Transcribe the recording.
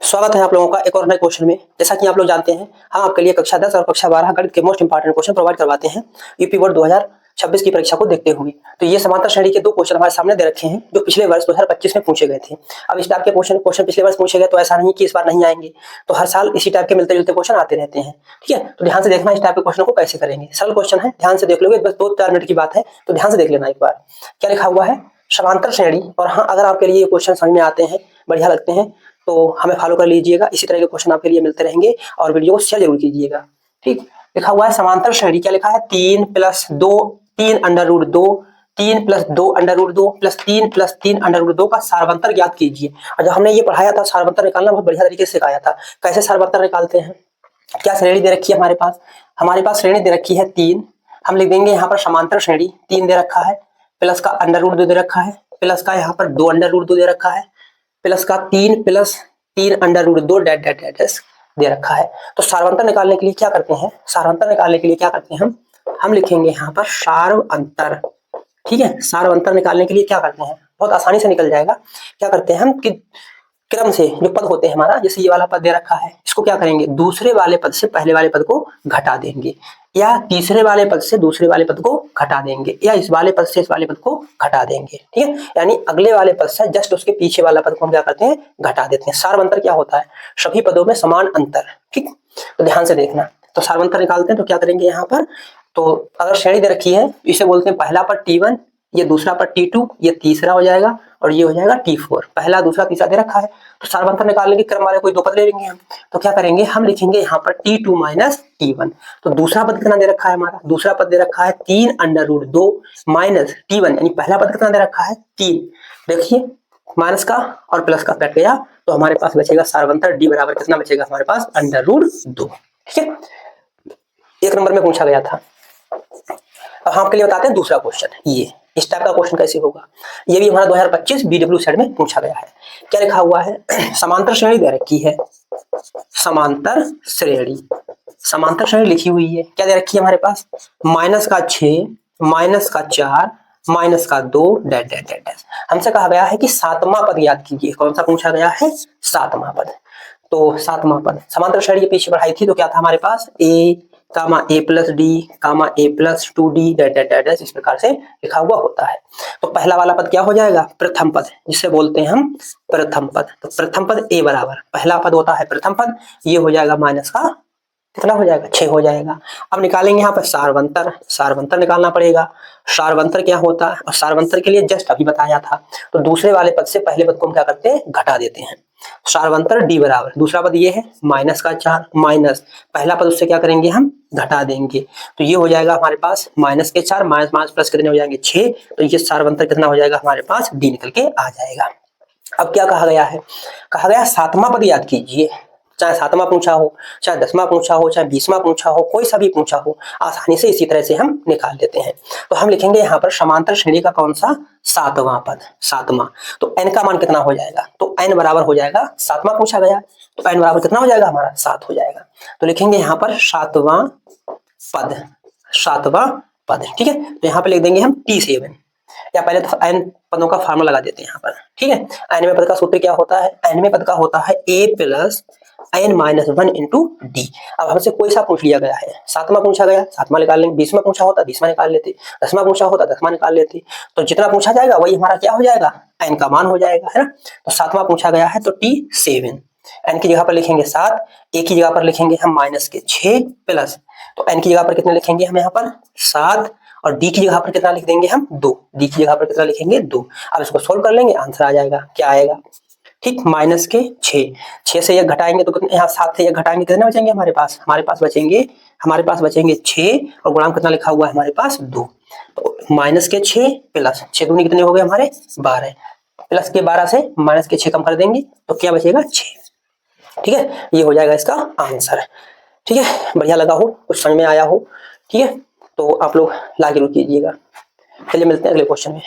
स्वागत है आप लोगों का एक और नए क्वेश्चन में। जैसा कि आप लोग जानते हैं, हम आपके लिए कक्षा 10 और कक्षा 12 गणित के मोस्ट इंपोर्टेंट क्वेश्चन प्रोवाइड करवाते हैं यूपी बोर्ड 2026 की परीक्षा को देखते हुए। तो ये समांतर श्रेणी के दो क्वेश्चन हमारे सामने दे रखे हैं जो पिछले वर्ष 2025 में पूछे गए थे। अब इस टाइप के क्वेश्चन पिछले वर्ष पूछे गए तो ऐसा नहीं कि इस बार नहीं आएंगे, तो हर साल इसी टाइप के मिलते जुलते क्वेश्चन आते रहते हैं। ठीक है, तो ध्यान से देखना इस टाइप के क्वेश्चन को कैसे करेंगे। सरल क्वेश्चन है, ध्यान से देख लोगे, बस 2-4 मिनट की बात है, तो ध्यान से देख लेना एक बार। क्या लिखा हुआ है? समांतर श्रेणी। और हाँ, अगर आपके लिए ये क्वेश्चन समझ में आते हैं, बढ़िया लगते हैं, तो हमें फॉलो कर लीजिएगा। इसी तरह के क्वेश्चन आपके लिए मिलते रहेंगे और वीडियो को शेयर जरूर कीजिएगा। ठीक, लिखा हुआ है समांतर श्रेणी। क्या लिखा है? 3 + 2 3 √ 2 3 + 2 √ 2 + 3 + 3 √ 2 का सारवंतर ज्ञात कीजिए। और जब हमने ये पढ़ाया था, सारवंतर निकालना बहुत बढ़िया तरीके से सिखाया था। कैसे सारवंतर निकालते हैं? क्या श्रेणी दे रखी है हमारे पास? हमारे पास श्रेणी दे रखी है 3। हम लिख देंगे यहाँ पर समांतर श्रेणी 3 दे रखा है, प्लस का √2 दे रखा है, प्लस का यहाँ पर 2 √2 दे रखा है, प्लस का 3 + 3 √2 डैश दे रखा है। तो सारवंतर निकालने के लिए क्या करते हैं? सारवंतर निकालने के लिए क्या करते हैं? हम लिखेंगे यहाँ पर सारवंतर। ठीक है, सारवंतर निकालने के लिए क्या करते हैं? बहुत आसानी से निकल जाएगा। क्या करते हैं हम कि क्रम से जो पद होते हैं हमारा, जैसे ये वाला पद दे रखा है, इसको क्या करेंगे? दूसरे वाले पद से पहले वाले पद को घटा देंगे, या तीसरे वाले पद से दूसरे वाले पद को घटा देंगे, या इस वाले पद से इस वाले पद को घटा देंगे। ठीक है, यानी अगले वाले पद से जस्ट उसके पीछे वाला पद को हम क्या करते हैं? घटा देते हैं। सारवंतर क्या होता है? सभी पदों में समान अंतर। ठीक, तो ध्यान से देखना। तो सारवंतर निकालते हैं तो क्या करेंगे यहाँ पर? तो अगर श्रेणी दे रखी है, इसे बोलते हैं पहला पद T1, ये दूसरा पद T2, ये तीसरा हो जाएगा, और ये हो जाएगा T4। पहला, दूसरा, तीसरा दे रखा है। तो सारवंतर निकालने के क्रम वाले कोई दो पद ले लेंगे हम। तो क्या करेंगे? हम लिखेंगे यहाँ पर T2 - T1। तो दूसरा पद कितना दे रखा है हमारा? दूसरा पद दे रखा है 3 √ 2 - T1, यानी पहला पद कितना दे रखा है? 3। देखिए, माइनस का और प्लस का कट गया, तो हमारे पास बचेगा सारवंतर D बराबर कितना बचेगा हमारे पास? √2। ठीक है, एक नंबर में पूछा गया था। अब हम आपके लिए बताते हैं दूसरा क्वेश्चन। ये इस टाइप का क्वेश्चन कैसे होगा? ये भी हमारा 2025 BW सेट में पूछा गया है। क्या लिखा हुआ है? समांतर श्रेणी दे रखी है, समांतर श्रेणी, समांतर श्रेणी लिखी हुई है। क्या दे रखी है हमारे पास? -6 -4 -2 डैश। हमसे कहा गया है कि सातवां पद याद कीजिए। कौन सा पूछा गया है? सातवां पद। तो सातवां पद समांतर श्रेणी के पीछे बढ़ाई थी, तो क्या था हमारे पास? A, A + D, A + 2D dash इस प्रकार से लिखा हुआ होता है। तो पहला वाला पद क्या हो जाएगा? प्रथम पद, जिसे बोलते हैं हम प्रथम पद। तो प्रथम पद A बराबर, पहला पद होता है प्रथम पद, ये हो जाएगा माइनस का कितना हो जाएगा? 6 हो जाएगा। अब निकालेंगे यहाँ पर सारवंतर। सारवंतर निकालना पड़ेगा। सारवंतर क्या होता है? और सारवंतर के लिए जस्ट अभी बताया था। तो दूसरे वाले पद से पहले पद को हम क्या करते हैं? घटा देते हैं। सारवंतर D बराबर, दूसरा पद ये है -4 माइनस पहला पद, उससे क्या करेंगे? हम घटा देंगे। तो ये हो जाएगा हमारे पास -4 माइनस प्लस कितने हो जाएंगे? 6। तो ये सारवंतर कितना हो जाएगा हमारे पास? D निकल के आ जाएगा। अब क्या कहा गया है? कहा गया सातवां पद याद कीजिए। चाहे सातवां पूछा हो, चाहे 10वां पूछा हो, चाहे 20वां पूछा हो, कोई सा भी पूछा हो, आसानी से इसी तरह से हम निकाल लेते हैं। तो हम लिखेंगे यहाँ पर समांतर श्रेणी का कौन सा? सातवां पद, सातवां। तो n का मान कितना हो जाएगा? तो n बराबर हो जाएगा, सातवां पूछा गया, तो n बराबर कितना हो जाएगा हमारा? 7 हो जाएगा। तो लिखेंगे यहाँ पर सातवां पद, सातवां पद। ठीक है, तो यहाँ पर लिख देंगे हम T7, या पहले तो n पदों का फार्मूला लगा देते हैं यहाँ पर। ठीक है, n में पद का सूत्र क्या होता है? n में पद का होता है A + n - 1 × D। अब हमसे कोई सा पूछ लिया गया है, सातवां पूछा गया, सातवां निकाल लेंगे। 20वां पूछा होता 20वां निकाल लेते, 10वां पूछा होता 10वां निकाल लेते। तो जितना पूछा जाएगा वही हमारा क्या हो जाएगा? n का मान हो जाएगा, है ना। तो सातवां पूछा गया है, तो T7, n की जगह पर लिखेंगे 7, a की जगह पर लिखेंगे हम -6 प्लस, तो n की जगह पर कितने लिखेंगे हम यहाँ पर? 7, और d की जगह पर कितना लिख देंगे हम? 2। d की जगह पर कितना लिखेंगे? 2। अब इसको सोल्व कर लेंगे, आंसर आ जाएगा। क्या आएगा? ठीक, -6, 6 से 1 घटाएंगे तो कितने? यहाँ 7 से 1 घटाएंगे कितने बचेंगे हमारे पास? हमारे पास बचेंगे 6, और गुणांक कितना लिखा हुआ है हमारे पास? 2। तो -6 प्लस 6 दूनी कितने हो गए हमारे? 12, प्लस के 12 से माइनस के 6 कम कर देंगे तो क्या बचेगा? 6। ठीक है, ये हो जाएगा इसका आंसर। ठीक है, बढ़िया लगा हो, कुछ समझ में आया हो, ठीक है, तो आप लोग लाइक जरूर कीजिएगा। चलिए मिलते हैं अगले क्वेश्चन में।